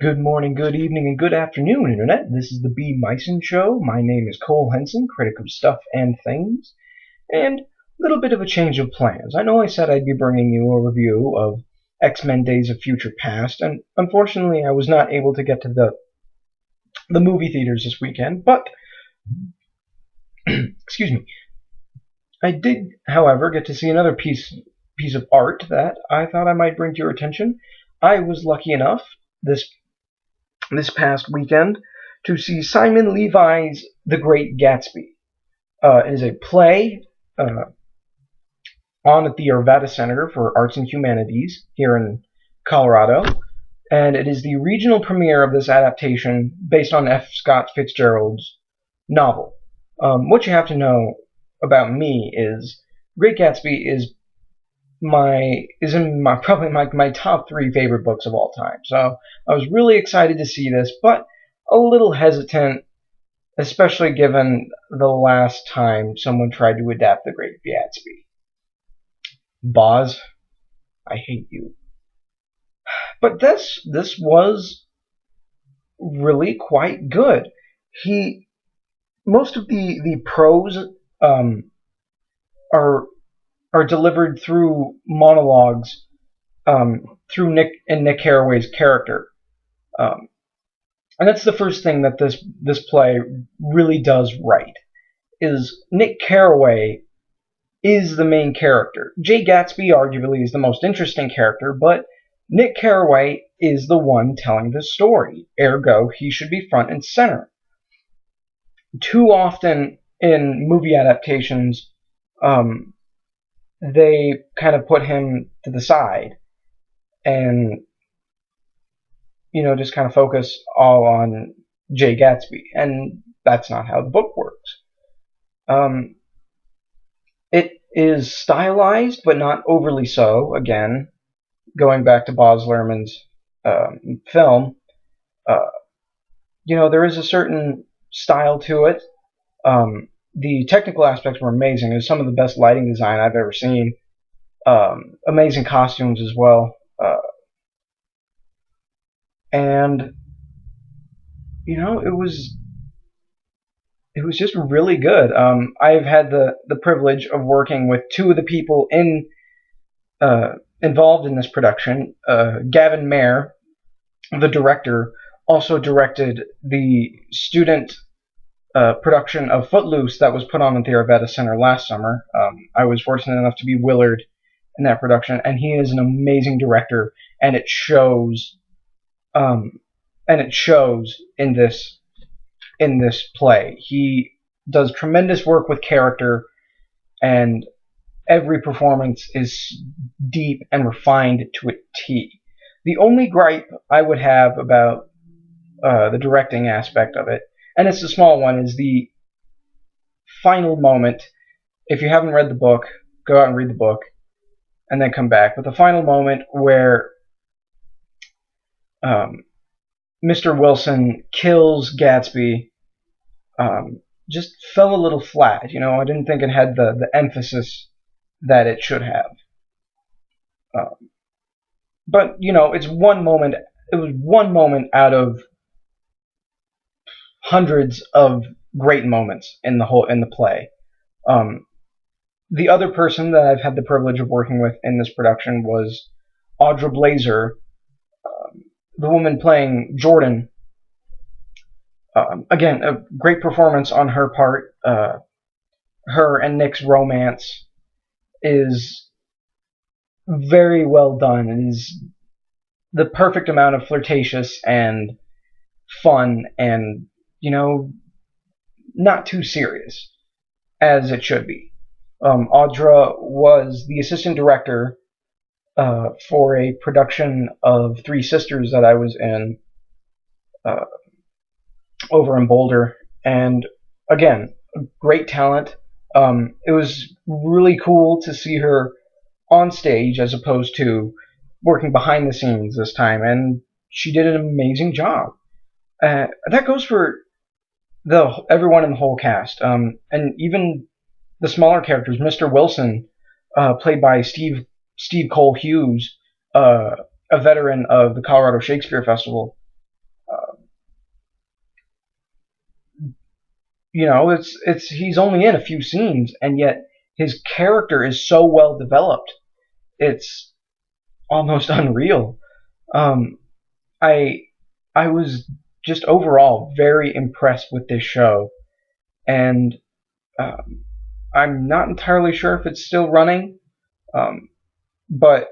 Good morning, good evening, and good afternoon, Internet. This is the Mison Show. My name is Cole Henson, critic of stuff and things, and a little bit of a change of plans. I know I said I'd be bringing you a review of X-Men Days of Future Past, and unfortunately I was not able to get to the movie theaters this weekend, but, excuse me, I did, however, get to see another piece of art that I thought I might bring to your attention. I was lucky enough this past weekend to see Simon Levi's The Great Gatsby. It is a play on at the Arvada Center for Arts and Humanities here in Colorado, and it is the regional premiere of this adaptation based on F. Scott Fitzgerald's novel. What you have to know about me is Great Gatsby is probably my top 3 favorite books of all time. So I was really excited to see this, but a little hesitant, especially given the last time someone tried to adapt The Great Gatsby. Boz, I hate you. But this was really quite good. Most of the prose are delivered through monologues through Nick Carraway's character, and that's the first thing that this play really does right. Is Nick Carraway is the main character. Jay Gatsby arguably is the most interesting character, but Nick Carraway is the one telling the story. Ergo, he should be front and center. Too often in movie adaptations, they kind of put him to the side and, just kind of focus all on Jay Gatsby. And that's not how the book works. It is stylized, but not overly so. Again, going back to Baz Luhrmann's film, there is a certain style to it. The technical aspects were amazing. It was some of the best lighting design I've ever seen. Amazing costumes as well. And it was just really good. I've had the privilege of working with 2 of the people involved in this production. Gavin Mayer, the director, also directed the student production of Footloose that was put on at the Arvada Center last summer. I was fortunate enough to be Willard in that production, and he is an amazing director, and it shows. In this play. He does tremendous work with character, and every performance is deep and refined to a T. The only gripe I would have about the directing aspect of it, and it's a small one, is the final moment. If you haven't read the book, go out and read the book, and then come back. But the final moment where Mr. Wilson kills Gatsby just fell a little flat. I didn't think it had the emphasis that it should have. But it's one moment. It was one moment out of hundreds of great moments in the play. The other person that I've had the privilege of working with in this production was Audra Blazer, the woman playing Jordan. Again, a great performance on her part. Her and Nick's romance is very well done. It is the perfect amount of flirtatious and fun and, not too serious, as it should be. Audra was the assistant director for a production of Three Sisters that I was in over in Boulder, and again, great talent. It was really cool to see her on stage as opposed to working behind the scenes this time, and she did an amazing job. That goes for everyone in the whole cast, and even the smaller characters. Mr. Wilson, played by Steve Cole Hughes, a veteran of the Colorado Shakespeare Festival, he's only in a few scenes, and yet his character is so well developed. It's almost unreal. Um, I I was just overall very impressed with this show, and um, I'm not entirely sure if it's still running, but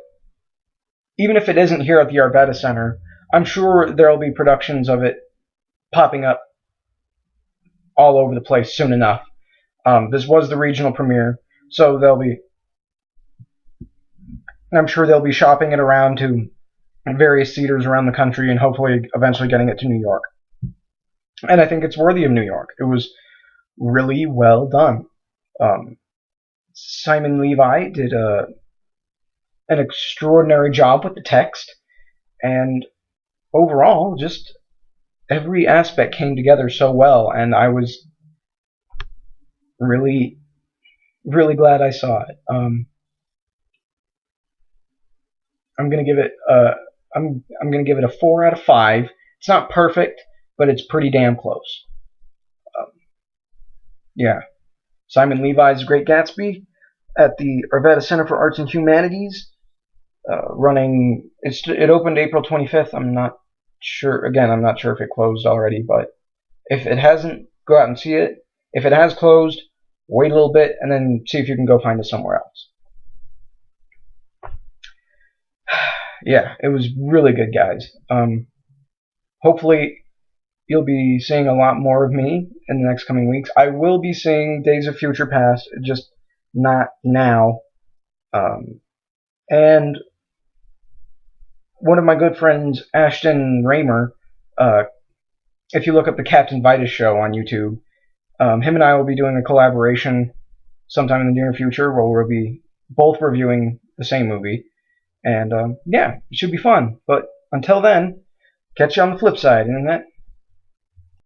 even if it isn't here at the Arvada Center, I'm sure there'll be productions of it popping up all over the place soon enough. This was the regional premiere, so I'm sure they'll be shopping it around to various theaters around the country and hopefully eventually getting it to New York. And I think it's worthy of New York. It was really well done. Simon Levi did an extraordinary job with the text, and overall, just every aspect came together so well, and I was really, really glad I saw it. I'm gonna give it I'm gonna give it a 4 out of 5. It's not perfect, but it's pretty damn close. Yeah, Simon Levi's Great Gatsby at the Arvada Center for Arts and Humanities. It opened April 25th. I'm not sure. Again, I'm not sure if it closed already, but if it hasn't, go out and see it. If it has closed, wait a little bit and then see if you can go find it somewhere else. Yeah, it was really good, guys. Hopefully you'll be seeing a lot more of me in the next coming weeks. I will be seeing Days of Future Past, just not now. And one of my good friends, Ashton Raymer, if you look up the Captain Vitus show on YouTube, him and I will be doing a collaboration sometime in the near future where we'll be both reviewing the same movie. And yeah, it should be fun. But until then, catch you on the flip side, Internet.